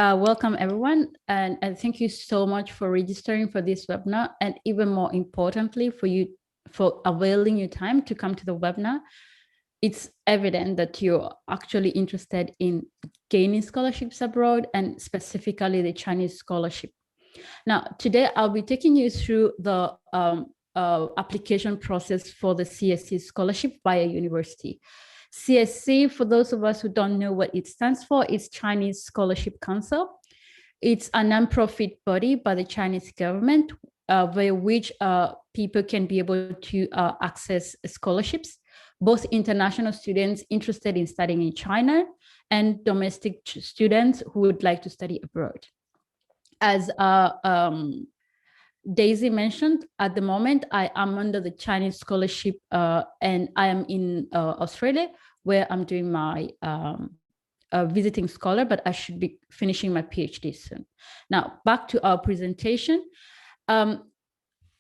Welcome everyone, and thank you so much for registering for this webinar, and even more importantly for availing your time to come to the webinar. It's evident that you're actually interested in gaining scholarships abroad, and specifically the Chinese scholarship. Now, today I'll be taking you through the application process for the CSC scholarship via university. CSC, for those of us who don't know what it stands for, is Chinese Scholarship Council. It's a nonprofit body by the Chinese government, via which people can be able to access scholarships, both international students interested in studying in China and domestic students who would like to study abroad. As Daisy mentioned, at the moment, I am under the Chinese scholarship, and I am in Australia, where I'm doing my visiting scholar, but I should be finishing my PhD soon. Now, back to our presentation.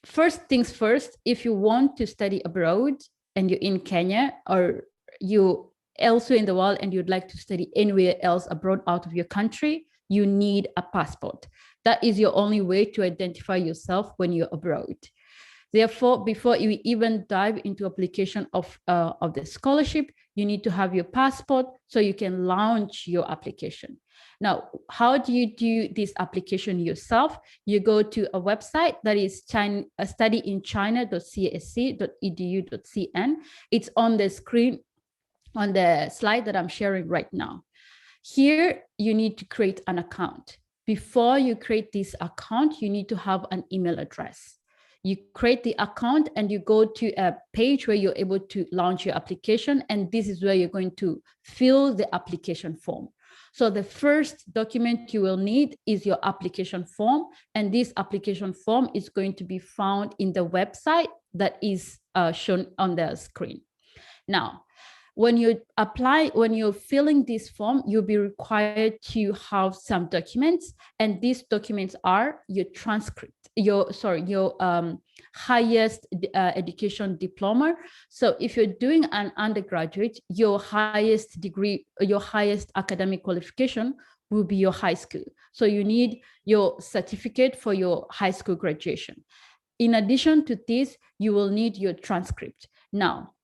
First things first, if you want to study abroad and you're in Kenya, or you elsewhere in the world and you'd like to study anywhere else abroad out of your country, you need a passport. That is your only way to identify yourself when you're abroad. Therefore, before you even dive into application of the scholarship, you need to have your passport so you can launch your application. Now, how do you do this application yourself? You go to a website that is studyinchina.csc.edu.cn. It's on the screen, on the slide that I'm sharing right now. Here, you need to create an account. Before you create this account, you need to have an email address. You create the account and you go to a page where you're able to launch your application. And this is where you're going to fill the application form. So the first document you will need is your application form. And this application form is going to be found in the website that is shown on the screen. Now, when you're filling this form, you'll be required to have some documents, and these documents are your transcript, your highest education diploma. So if you're doing an undergraduate, your highest degree, your highest academic qualification will be your high school. So you need your certificate for your high school graduation. In addition to this, you will need your transcript. Now,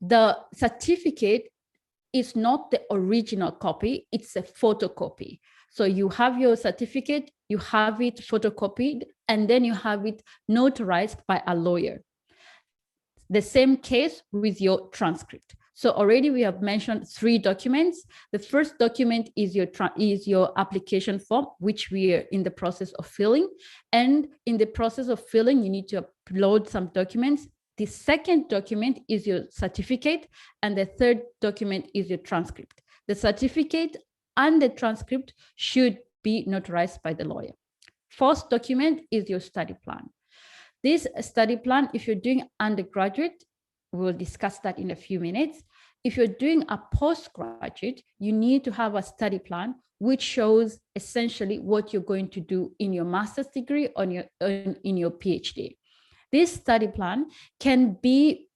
the certificate is not the original copy, it's a photocopy. So you have your certificate, you have it photocopied, and then you have it notarized by a lawyer. The same case with your transcript. So already we have mentioned 3 documents. The first document is your application form, which we are in the process of filling. And in the process of filling, you need to upload some documents. The second document is your certificate, and the third document is your transcript. The certificate and the transcript should be notarized by the lawyer. Fourth document is your study plan. This study plan, if you're doing undergraduate, we'll discuss that in a few minutes. If you're doing a postgraduate, you need to have a study plan which shows essentially what you're going to do in your master's degree or in your PhD. This study plan can be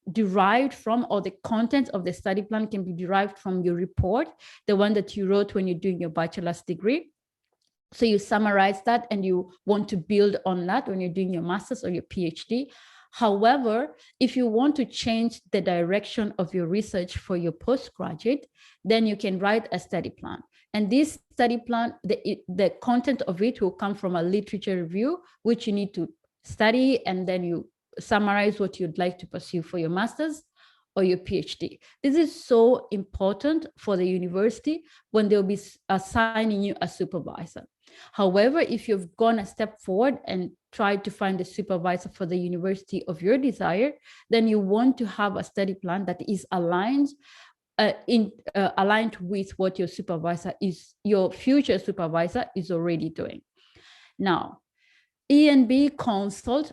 derived from, or the content of the study plan can be derived from your report, the one that you wrote when you're doing your bachelor's degree. So you summarize that and you want to build on that when you're doing your master's or your PhD. However, if you want to change the direction of your research for your postgraduate, then you can write a study plan. And this study plan, the content of it will come from a literature review, which you need to study, and then you summarize what you'd like to pursue for your master's or your PhD. This is so important for the university when they'll be assigning you a supervisor. However, if you've gone a step forward and tried to find a supervisor for the university of your desire, then you want to have a study plan that is aligned with what your supervisor is, your future supervisor is already doing. Now, ENB Consult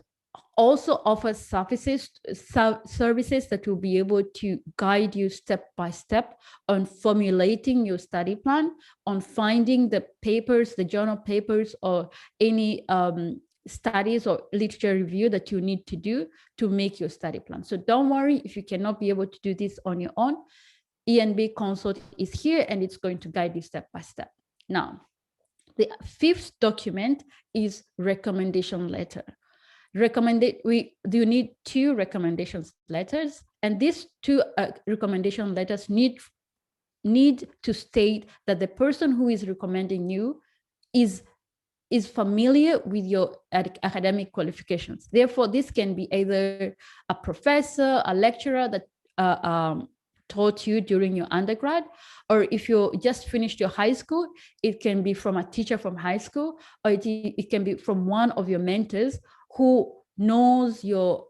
also offers services that will be able to guide you step by step on formulating your study plan, on finding the papers, the journal papers, or any studies or literature review that you need to do to make your study plan. So don't worry if you cannot be able to do this on your own. ENB Consult is here, and it's going to guide you step by step. Now, the fifth document is recommendation letter. You need 2 recommendations letters, and these 2 recommendation letters need to state that the person who is recommending you is familiar with your academic qualifications. Therefore, this can be either a professor, a lecturer that taught you during your undergrad, or if you just finished your high school, it can be from a teacher from high school, or it can be from one of your mentors who knows your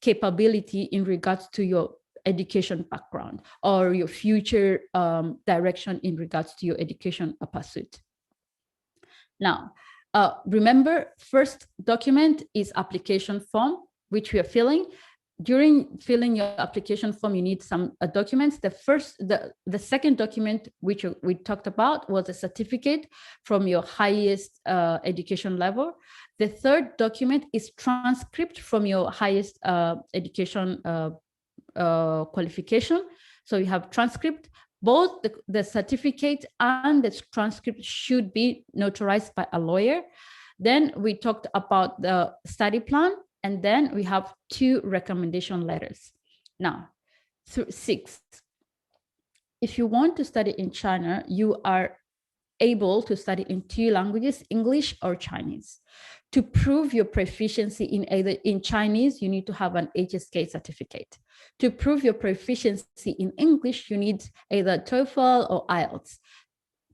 capability in regards to your education background or your future direction in regards to your education pursuit. Now, remember, first document is application form, which we are filling. During filling your application form, you need some documents. The second document, which we talked about, was a certificate from your highest education level. The third document is transcript from your highest education qualification. So you have transcript. Both the certificate and the transcript should be notarized by a lawyer. Then we talked about the study plan, and then we have 2 recommendation letters. Now, 6. If you want to study in China, you are able to study in 2 languages, English or Chinese. To prove your proficiency in Chinese, you need to have an HSK certificate. To prove your proficiency in English, you need either TOEFL or IELTS.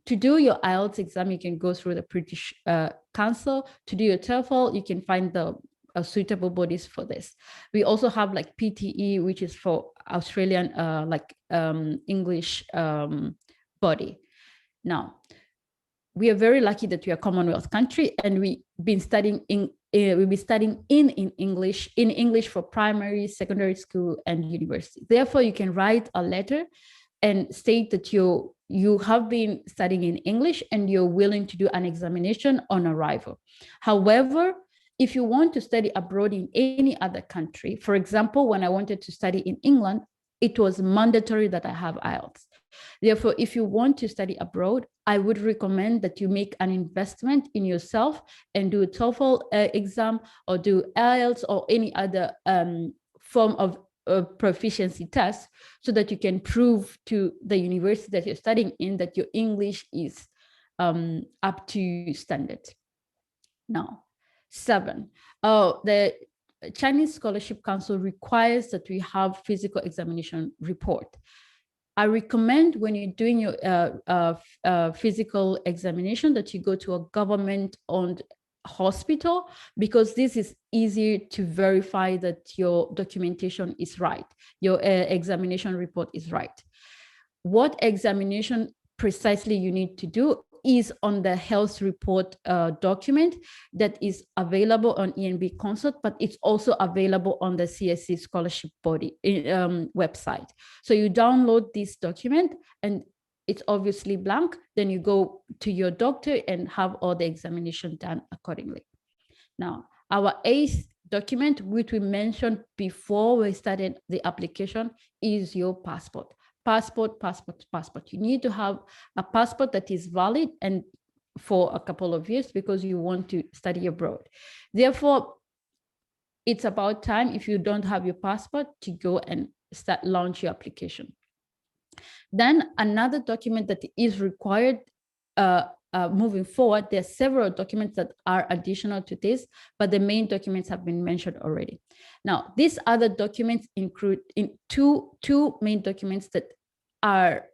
To do your IELTS exam, you can go through the British Council. To do your TOEFL, you can find the suitable bodies for this. We also have like PTE, which is for Australian English body. Now, we are very lucky that we are a Commonwealth country, and we've been studying in English for primary, secondary school, and university. Therefore, you can write a letter and state that you have been studying in English and you're willing to do an examination on arrival. However, if you want to study abroad in any other country, for example, when I wanted to study in England, it was mandatory that I have IELTS. Therefore, if you want to study abroad, I would recommend that you make an investment in yourself and do a TOEFL exam or do IELTS or any other form of proficiency test, so that you can prove to the university that you're studying in that your English is up to standard. Now, 7. The Chinese Scholarship Council requires that we have physical examination report. I recommend when you're doing your physical examination that you go to a government-owned hospital, because this is easier to verify that your documentation is right, your examination report is right. What examination precisely you need to do is on the health report document that is available on ENB Consult, but it's also available on the CSC scholarship body website. So you download this document and it's obviously blank. Then you go to your doctor and have all the examination done accordingly. Now, our 8th document, which we mentioned before we started the application, is your passport. Passport. You need to have a passport that is valid and for a couple of years, because you want to study abroad. Therefore, it's about time, if you don't have your passport, to go and launch your application. Then another document that is required moving forward, there are several documents that are additional to this, but the main documents have been mentioned already. Now, these other documents include two main documents that are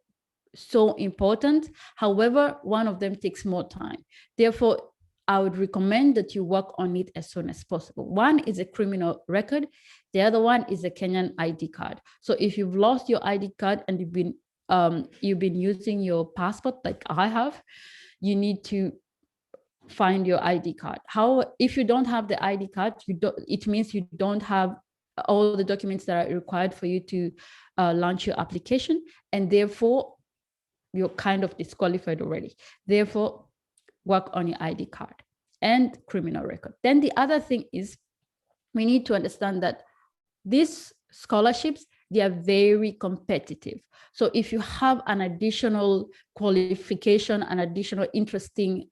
so important. However, one of them takes more time. Therefore, I would recommend that you work on it as soon as possible. One is a criminal record. The other one is a Kenyan ID card. So if you've lost your ID card and you've been using your passport like I have, you need to find your ID card. If you don't have the ID card, it means you don't have all the documents that are required for you to launch your application, and therefore you're kind of disqualified already. Therefore, work on your ID card and criminal record. Then the other thing is, we need to understand that these scholarships, they are very competitive. So if you have an additional qualification, an additional interesting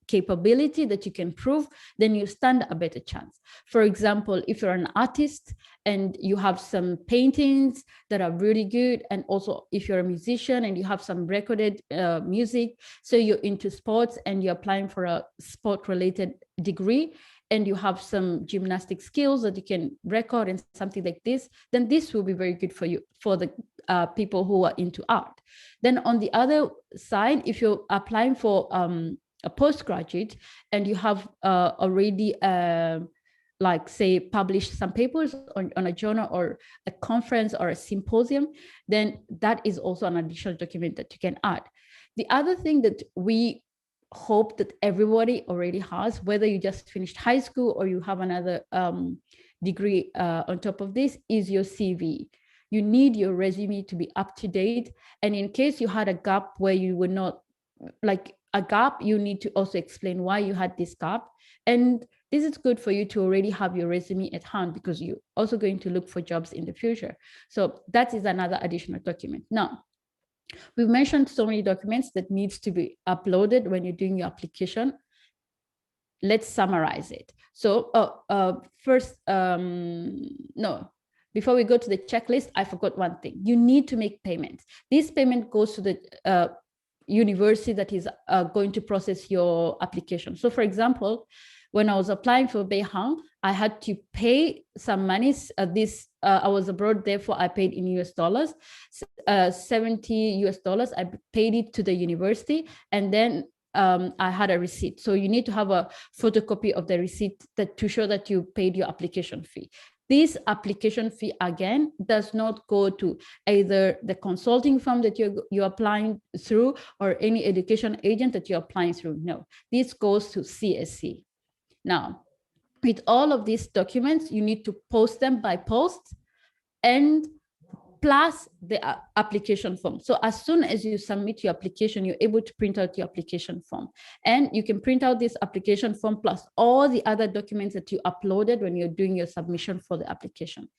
capability that you can prove, then you stand a better chance. For example, if you're an artist and you have some paintings that are really good, and also if you're a musician and you have some recorded music, so you're into sports and you're applying for a sport-related degree, and you have some gymnastic skills that you can record and something like this, then this will be very good for you, for the people who are into art. Then on the other side, if you're applying for a postgraduate and you have already like say published some papers on a journal or a conference or a symposium, then that is also an additional document that you can add. The other thing that we hope that everybody already has, whether you just finished high school or you have another degree on top of this, is your CV. You need your resume to be up to date. And in case you had a gap where you were not, like a gap, you need to also explain why you had this gap. And this is good for you to already have your resume at hand, because you're also going to look for jobs in the future. So that is another additional document. Now, we've mentioned so many documents that needs to be uploaded when you're doing your application. Let's summarize it. So first, no, before we go to the checklist, I forgot one thing. You need to make payments. This payment goes to the university that is going to process your application. So for example, when I was applying for Beihang, I had to pay some money. I was abroad, therefore I paid in US dollars, $70 US. I paid it to the university, and then I had a receipt. So you need to have a photocopy of the receipt to show that you paid your application fee. This application fee, again, does not go to either the consulting firm that you're applying through or any education agent that you're applying through. No, this goes to CSC. Now, with all of these documents, you need to post them by post, and plus the application form. So as soon as you submit your application, you're able to print out your application form. And you can print out this application form plus all the other documents that you uploaded when you're doing your submission for the application.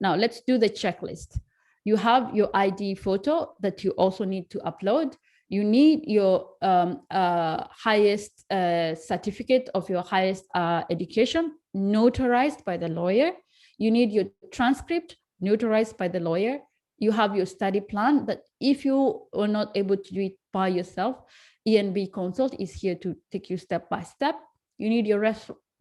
Now let's do the checklist. You have your ID photo that you also need to upload. You need your highest certificate of your highest education, notarized by the lawyer. You need your transcript, notarized by the lawyer. You have your study plan that if you are not able to do it by yourself, ENB Consult is here to take you step by step. You need your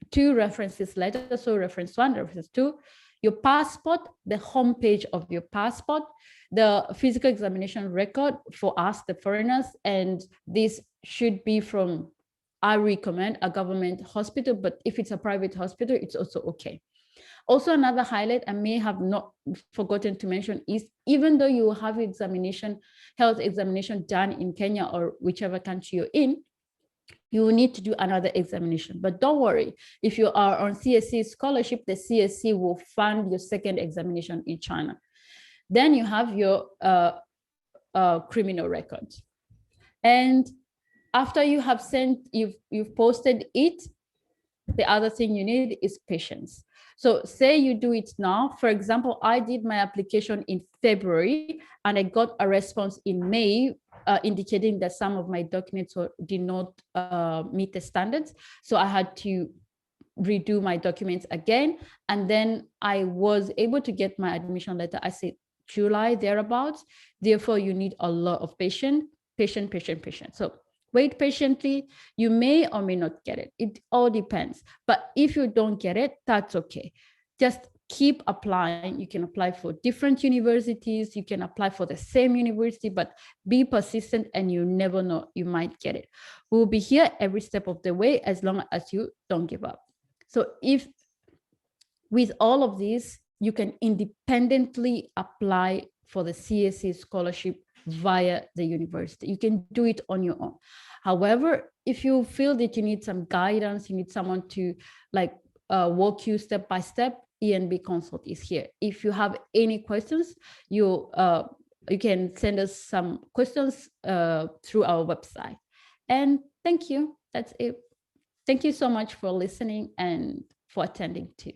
two references letter, so reference 1, reference 2, your passport, the homepage of your passport, the physical examination record for us, the foreigners, and this should be from, I recommend, a government hospital, but if it's a private hospital, it's also okay. Also, another highlight I may have not forgotten to mention is, even though you have examination, health examination done in Kenya or whichever country you're in, you will need to do another examination. But don't worry, if you are on CSC scholarship, the CSC will fund your second examination in China. Then you have your criminal records. And after you have sent, you've posted it, the other thing you need is patience. So say you do it now. For example, I did my application in February and I got a response in May indicating that some of my documents did not meet the standards. So I had to redo my documents again. And then I was able to get my admission letter, I said July, thereabouts. Therefore, you need a lot of patience. So wait patiently. You may or may not get it. It all depends. But if you don't get it, that's okay. Just keep applying. You can apply for different universities. You can apply for the same university, but be persistent and you never know, you might get it. We'll be here every step of the way as long as you don't give up. So if with all of this, you can independently apply for the CSC scholarship via the university. You can do it on your own. However, if you feel that you need some guidance, you need someone to walk you step by step, ENB Consult is here. If you have any questions, you can send us some questions through our website. And thank you. That's it. Thank you so much for listening and for attending too.